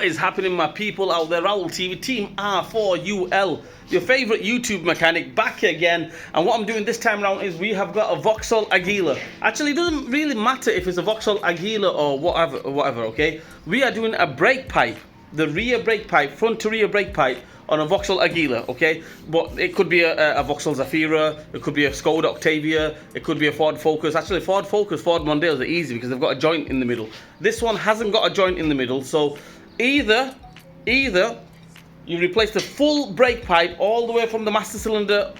What is happening, my people out there? Raul TV, Team R4UL, your favorite YouTube mechanic, back again. And what I'm doing this time around is we have got a Vauxhall Agila. Actually, it doesn't really matter if it's a Vauxhall Agila or whatever, okay? We are doing a brake pipe, the rear brake pipe, front to rear brake pipe on a Vauxhall Agila, okay? But it could be a Vauxhall Zafira, it could be a Skoda Octavia, it could be a Ford Focus. Actually, Ford Focus, Ford Mondales are easy because they've got a joint in the middle. This one hasn't got a joint in the middle, so either you replace the full brake pipe all the way from the master cylinder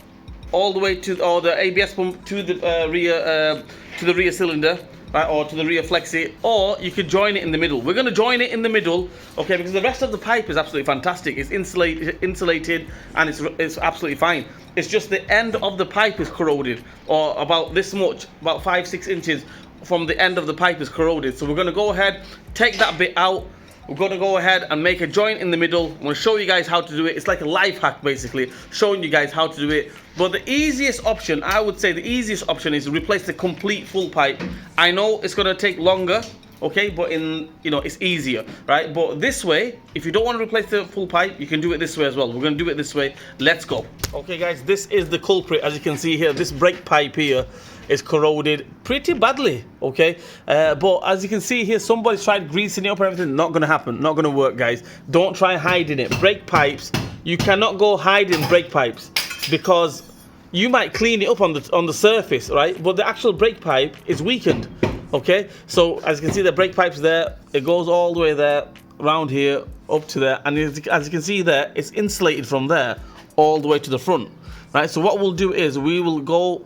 all the way to, or the ABS pump to the rear cylinder, right, or to the rear flexi, or you could join it in the middle. We're going to join it in the middle, okay, because the rest of the pipe is absolutely fantastic. It's insulated and it's absolutely fine. It's just the end of the pipe is corroded, or about this much, about 5-6 inches from the end of the pipe is corroded. So we're going to go ahead, take that bit out. We're going to go ahead and make a joint in the middle. I'm going to show you guys how to do it. It's like a life hack, basically, showing you guys how to do it. But the easiest option, I would say the easiest option is to replace the complete full pipe. I know it's going to take longer, okay, but it's easier, right? But this way, if you don't want to replace the full pipe, you can do it this way as well. We're going to do it this way. Let's go. Okay, guys, this is the culprit. As you can see here, this brake pipe here is corroded pretty badly, okay? But as you can see here, somebody's tried greasing it up and everything. Not gonna happen, not gonna work, guys. Don't try hiding it. Brake pipes, you cannot go hiding brake pipes because you might clean it up on the surface, right? But the actual brake pipe is weakened, okay? So as you can see, the brake pipe's there. It goes all the way there, around here, up to there. And as you can see there, it's insulated from there all the way to the front, right? So what we'll do is we will go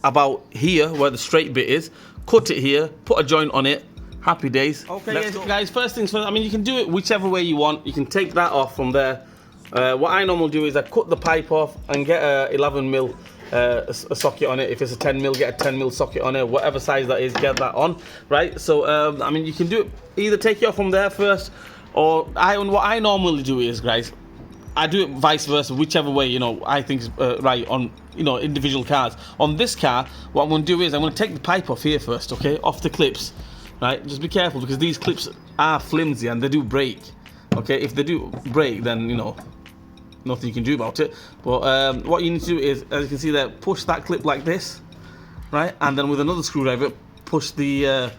about here where the straight bit is, cut it here, put a joint on it. Happy days. Okay, guys, first things first, I mean, you can do it whichever way you want. You can take that off from there. What I normally do is I cut the pipe off and get a 11mm a socket on it. If it's a 10mm, get a 10mm socket on it. Whatever size that is, get that on, right? So I mean, you can do it, either take it off from there first, or what I normally do is, guys, I do it vice versa, whichever way, I think is right on, individual cars. On this car, what I'm going to do is I'm going to take the pipe off here first, okay, off the clips, right? Just be careful because these clips are flimsy and they do break, okay? If they do break, then, nothing you can do about it. But what you need to do is, as you can see there, push that clip like this, right? And then with another screwdriver, push the,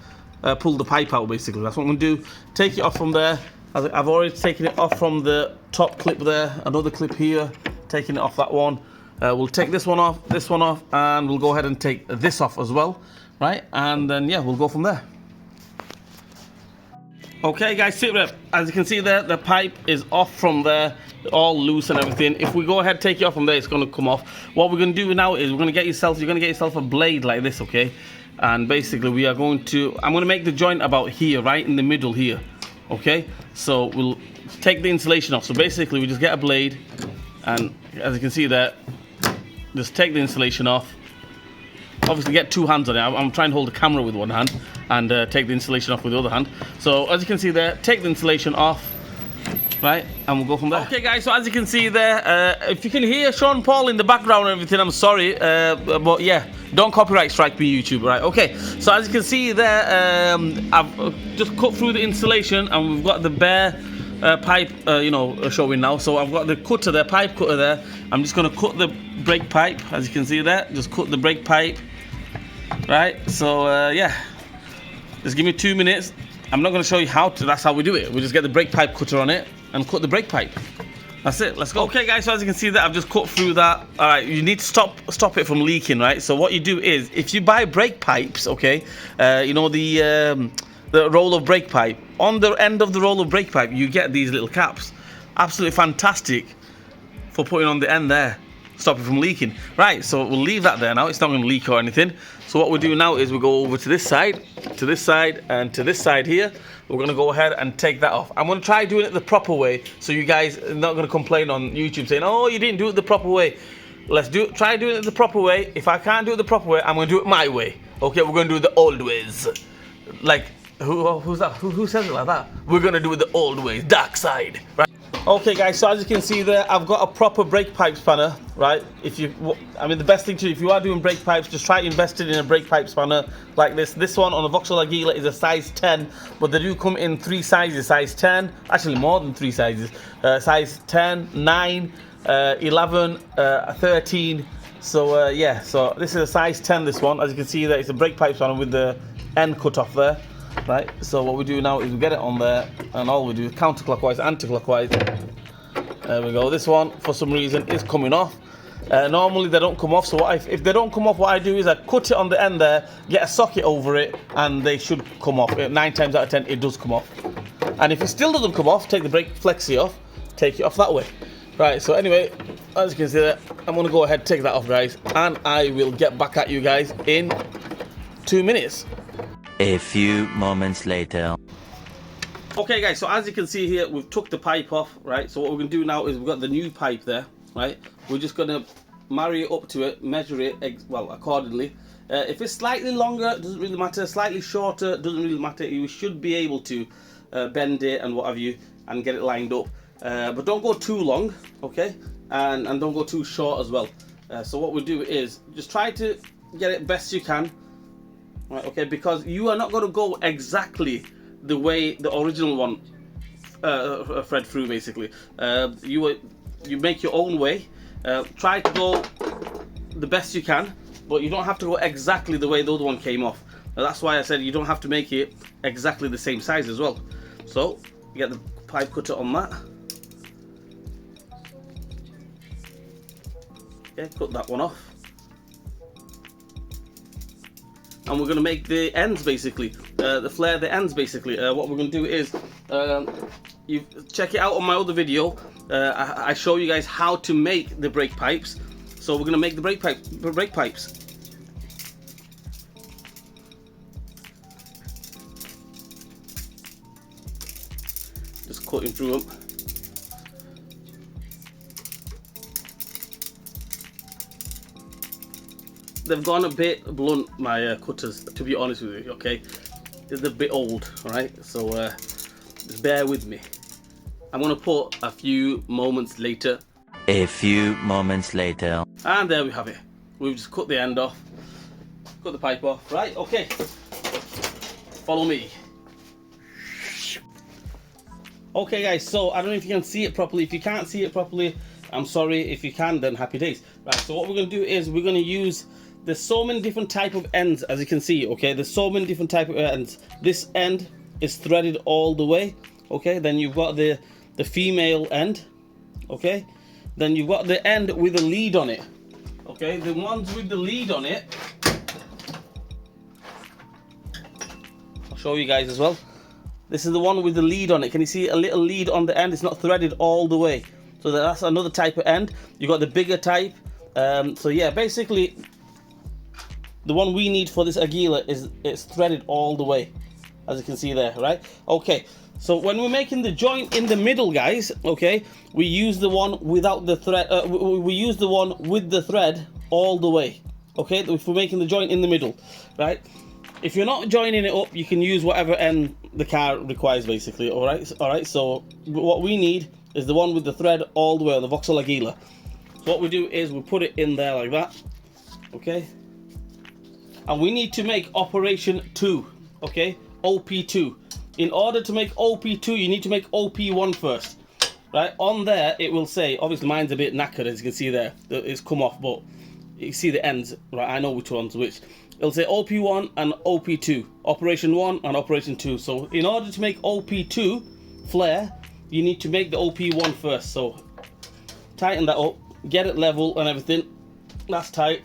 pull the pipe out, basically. That's what I'm going to do. Take it off from there. I've already taken it off from the top clip there, another clip here, taking it off that one. We'll take this one off, and we'll go ahead and take this off as well, right? And then, yeah, we'll go from there. Okay, guys, sit rep. As you can see there, the pipe is off from there, all loose and everything. If we go ahead, take it off from there, it's going to come off. What we're going to do now is you're going to get yourself a blade like this, okay? And basically, I'm going to make the joint about here, right in the middle here. Okay, so we'll take the insulation off. So basically we just get a blade, and as you can see there, just take the insulation off. Obviously get two hands on it. I'm trying to hold the camera with one hand and take the insulation off with the other hand. So as you can see there, take the insulation off, right, and we'll go from there. Okay, guys, so as you can see there, if you can hear Sean Paul in the background and everything, I'm sorry, but yeah, don't copyright strike me, YouTube, right? Okay, so as you can see there, I've just cut through the insulation and we've got the bare pipe, showing now. So I've got the cutter there, pipe cutter there. I'm just going to cut the brake pipe, as you can see there. Just cut the brake pipe, right? So yeah, just give me 2 minutes. I'm not going to show you how to. That's how we do it. We just get the brake pipe cutter on it and cut the brake pipe. That's it. Let's go. Okay, guys. So as you can see that I've just cut through that. All right. You need to stop it from leaking, right? So what you do is, if you buy brake pipes, okay, the roll of brake pipe, on the end of the roll of brake pipe, you get these little caps. Absolutely fantastic for putting on the end there. Stop it from leaking. Right. So we'll leave that there now. It's not going to leak or anything. So what we do now is we go over to this side, and to this side here. We're going to go ahead and take that off. I'm going to try doing it the proper way, so you guys are not going to complain on YouTube saying, oh, you didn't do it the proper way. Try doing it the proper way. If I can't do it the proper way, I'm going to do it my way. Okay, we're going to do it the old ways. Like, who's that? Who says it like that? We're going to do it the old ways, dark side, right? Okay guys, so as you can see there, I've got a proper brake pipe spanner, right? The best thing to do, if you are doing brake pipes, just try to invest in a brake pipe spanner like this. This one on the Vauxhall Agila is a size 10, but they do come in 3 sizes, size 10, actually more than 3 sizes, size 10, 9, 11, 13, so yeah, so this is a size 10, this one. As you can see there, it's a brake pipe spanner with the end cut off there. Right, so what we do now is we get it on there, and all we do is counterclockwise, anti-clockwise. There we go. This one, for some reason, is coming off. Normally they don't come off, so if they don't come off, what I do is I cut it on the end there, get a socket over it, and they should come off. 9 times out of 10, it does come off. And if it still doesn't come off, take the brake flexi off, take it off that way. Right, so anyway, as you can see there, I'm going to go ahead, take that off, guys, and I will get back at you guys in 2 minutes. A few moments later. Okay guys, so as you can see here, we've took the pipe off, right? So what we're going to do now is we've got the new pipe there, right? We're just going to marry it up to it, measure it, accordingly. If it's slightly longer, doesn't really matter. Slightly shorter, doesn't really matter. You should be able to bend it and what have you, and get it lined up. But don't go too long, okay? And don't go too short as well. So what we do is just try to get it best you can. Right, okay, because you are not going to go exactly the way the original one thread through, basically. You make your own way. Try to go the best you can, but you don't have to go exactly the way the other one came off. Now, that's why I said you don't have to make it exactly the same size as well. So you get the pipe cutter on that. Okay, cut that one off. And we're going to make the ends, basically, flare the ends, basically. What we're going to do is, you check it out on my other video. I show you guys how to make the brake pipes. So we're going to make the brake pipes. Just cutting through them. They've gone a bit blunt, my cutters, to be honest with you, okay? They're a bit old, alright? So just bear with me. I'm going to put a few moments later. A few moments later. And there we have it. We've just cut the end off. Cut the pipe off. Right, okay. Follow me. Okay guys, so I don't know if you can see it properly. If you can't see it properly, I'm sorry. If you can, then happy days. Right, so what we're going to do is we're going to use... There's so many different type of ends, as you can see, okay? There's so many different type of ends. This end is threaded all the way, okay? Then you've got the female end, okay? Then you've got the end with the lead on it, okay? The ones with the lead on it, I'll show you guys as well. This is the one with the lead on it. Can you see a little lead on the end? It's not threaded all the way. So that's another type of end. You got the bigger type. So yeah, basically, the one we need for this Agila it's threaded all the way, as you can see there, right? Okay, so when we're making the joint in the middle, guys, okay, we use the one without the thread. We use the one with the thread all the way, okay? If we're making the joint in the middle, right? If you're not joining it up, you can use whatever end the car requires, basically. All right. So what we need is the one with the thread all the way on the Vauxhall Agila. So what we do is we put it in there like that, okay? And we need to make operation 2, okay? OP2. In order to make OP2, you need to make OP1 first, right? On there, it will say, obviously mine's a bit knackered, as you can see there. It's come off, but you see the ends, right? I know which one's which. It'll say OP1 and OP2, Operation 1 and Operation 2. So in order to make OP2 flare, you need to make the OP1 first. So tighten that up, get it level and everything. That's tight.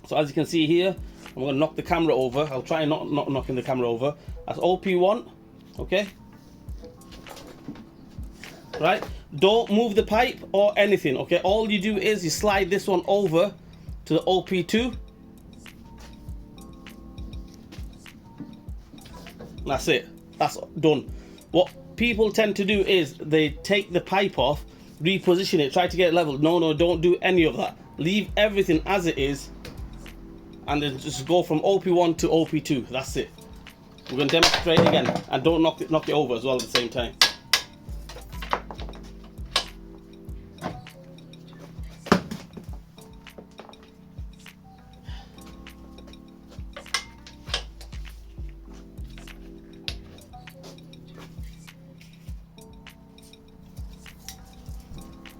So as you can see here, I'm going to knock the camera over. I'll try not knocking the camera over. That's OP1, okay? Right? Don't move the pipe or anything, okay? All you do is you slide this one over to the OP2. That's it. That's done. What people tend to do is they take the pipe off, reposition it, try to get it level. No, don't do any of that. Leave everything as it is, and then just go from OP1 to OP2. That's it. We're going to demonstrate again, and don't knock it over as well at the same time.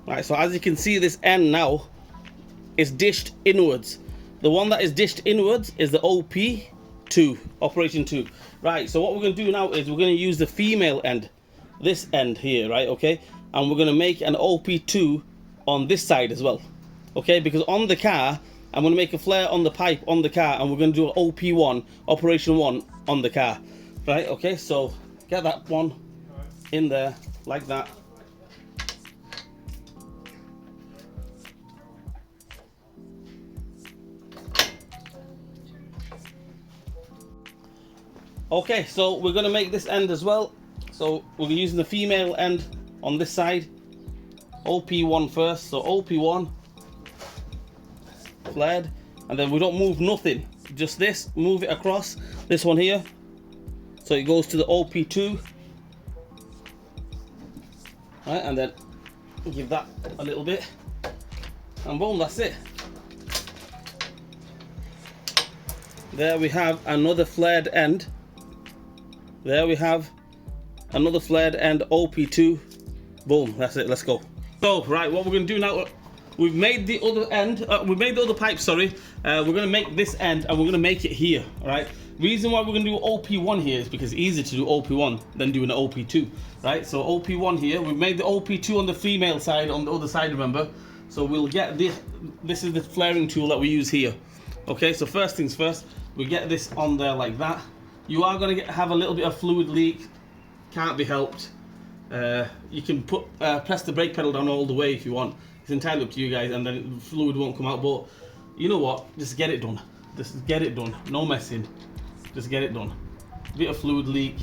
Right, so as you can see, this end now is dished inwards. The one that is dished inwards is the OP2, operation 2. Right, so what we're going to do now is we're going to use the female end, this end here, right, okay? And we're going to make an OP2 on this side as well, okay? Because on the car, I'm going to make a flare on the pipe on the car, and we're going to do an OP1, operation 1 on the car, right, okay? So get that one in there like that. Okay, so we're going to make this end as well. So we're using the female end on this side. OP1 first, so OP1 flared, and then we don't move nothing, just this, move it across this one here, so it goes to the OP2, right, and then give that a little bit, and boom, that's it. There we have another flared end. There we have another flared end, OP2. Boom, that's it, let's go. So, right, what we're going to do now, we've made the other end, we've made the other pipe, sorry. We're going to make this end, and we're going to make it here, right? Reason why we're going to do OP1 here is because it's easier to do OP1 than doing an OP2, right? So OP1 here, we've made the OP2 on the female side, on the other side, remember? So we'll get this is the flaring tool that we use here. Okay, so first things first, we get this on there like that. You are going to have a little bit of fluid leak, can't be helped. You can press the brake pedal down all the way if you want. It's entirely up to you guys, and then the fluid won't come out. But you know what? Just get it done. Just get it done. No messing. Just get it done. Bit of fluid leak.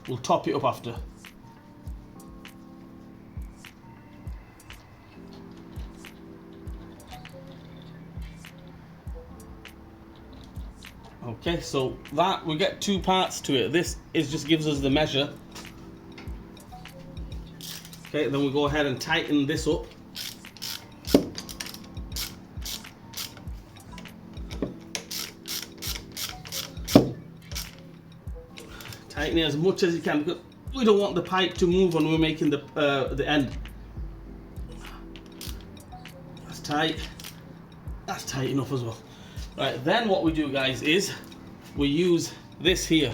We'll top it up after. Okay, so that we get two parts to it. This is just gives us the measure. Okay, then we go ahead and tighten this up. Tighten it as much as you can, because we don't want the pipe to move when we're making the end. That's tight. That's tight enough as well. Right, then what we do, guys, is we use this here.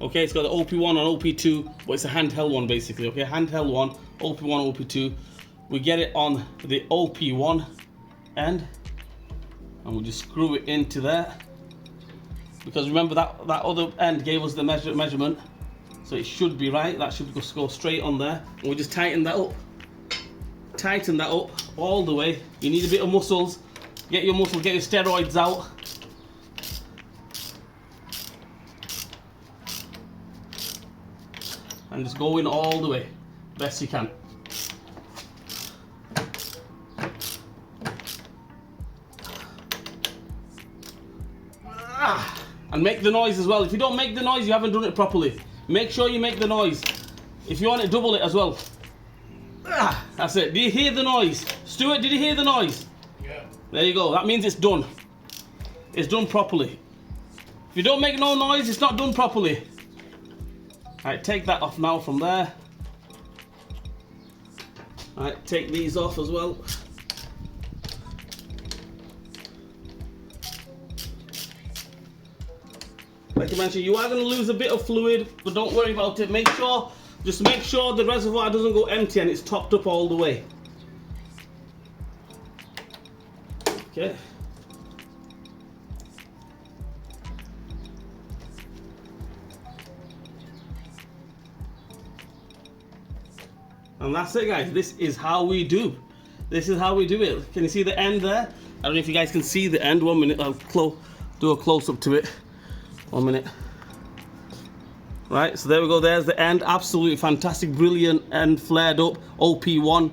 Okay, it's got the OP1 and OP2, but it's a handheld one basically. Okay, handheld one, OP1, OP2. We get it on the OP1 end, and we just screw it into there. Because remember that other end gave us the measurement, so it should be right. That should go straight on there. And we just tighten that up. Tighten that up all the way. You need a bit of muscles. Get your muscle, get your steroids out. And just go in all the way, best you can. And make the noise as well. If you don't make the noise, you haven't done it properly. Make sure you make the noise. If you want it, double it as well. That's it. Do you hear the noise? Stuart, did you hear the noise? Yeah. There you go. That means it's done. It's done properly. If you don't make no noise, it's not done properly. Alright, take that off now from there. Alright, take these off as well. Like I mentioned, you are going to lose a bit of fluid, but don't worry about it. Just make sure the reservoir doesn't go empty and it's topped up all the way. Okay. And that's it, guys. This is how we do. This is how we do it. Can you see the end there? I don't know if you guys can see the end. 1 minute, I'll do a close-up to it. 1 minute. Right, so there we go. There's the end. Absolutely fantastic, brilliant end, flared up. OP1.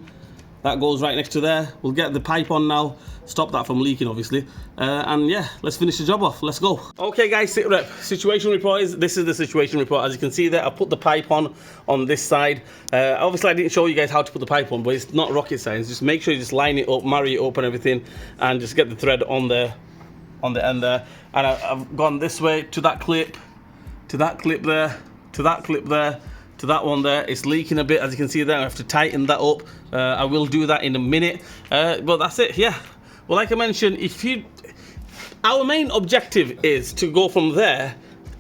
That goes right next to there. We'll get the pipe on now. Stop that from leaking, obviously. And yeah, let's finish the job off. Let's go. Okay, guys, sit rep. Situation report is, this is the situation report. As you can see there, I put the pipe on this side. Obviously, I didn't show you guys how to put the pipe on, but it's not rocket science. Just make sure you just line it up, marry it up and everything, and just get the thread on there, on the end there. And I've gone this way to that clip, to that clip there, to that clip there, to that one there. It's leaking a bit, as you can see there. I have to tighten that up. I will do that in a minute. But that's it, yeah. Well, like I mentioned, our main objective is to go from there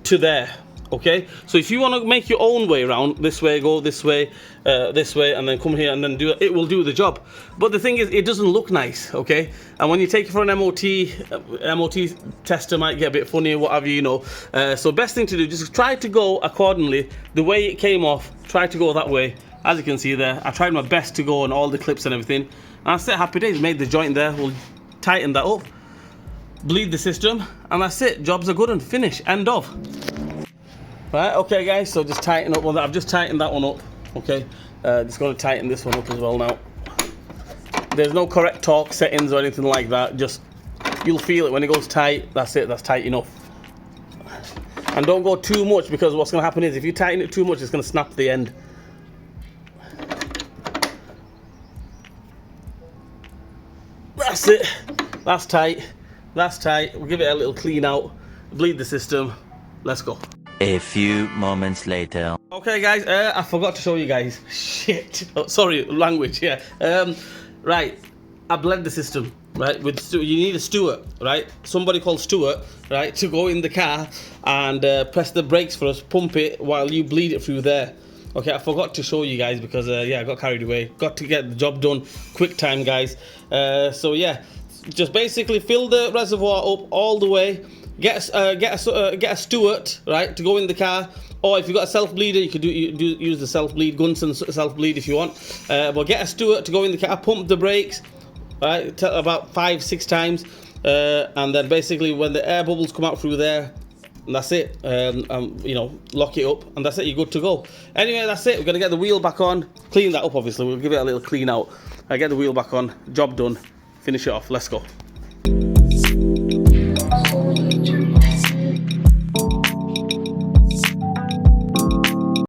to there. Okay, so if you want to make your own way around, this way, go this way, and then come here and then do it, it will do the job. But the thing is, it doesn't look nice, okay? And when you take it for an MOT tester might get a bit funny or what have you, you know. So best thing to do, just try to go accordingly. The way it came off, try to go that way. As you can see there, I tried my best to go on all the clips and everything. And that's it, happy days, made the joint there. We'll tighten that up, bleed the system, and that's it. Jobs are good and finish, end of. Right, okay guys, so just tighten up. Well, I've just tightened that one up, okay? Just going to tighten this one up as well now. There's no correct torque settings or anything like that. Just, you'll feel it when it goes tight. That's it, that's tight enough. And don't go too much, because what's going to happen is if you tighten it too much, it's going to snap the end. That's it. That's tight. That's tight. We'll give it a little clean out. Bleed the system. Let's go. A few moments later. Okay guys, I forgot to show you guys. Shit. Oh, sorry, language, yeah. Right, I bled the system, right? You need a steward, right? Somebody called Stuart, right? To go in the car and press the brakes for us, pump it while you bleed it through there. Okay, I forgot to show you guys because, yeah, I got carried away. Got to get the job done quick time, guys. So yeah, just basically fill the reservoir up all the way. Get a steward, right, to go in the car, or if you've got a self bleeder, you could use the self bleed, Gunson self bleed if you want. But get a steward to go in the car, pump the brakes, right, about 5-6 times, and then basically when the air bubbles come out through there, and that's it. You know, lock it up, and that's it. You're good to go. Anyway, that's it. We're gonna get the wheel back on, clean that up. Obviously, we'll give it a little clean out. Get the wheel back on. Job done. Finish it off. Let's go.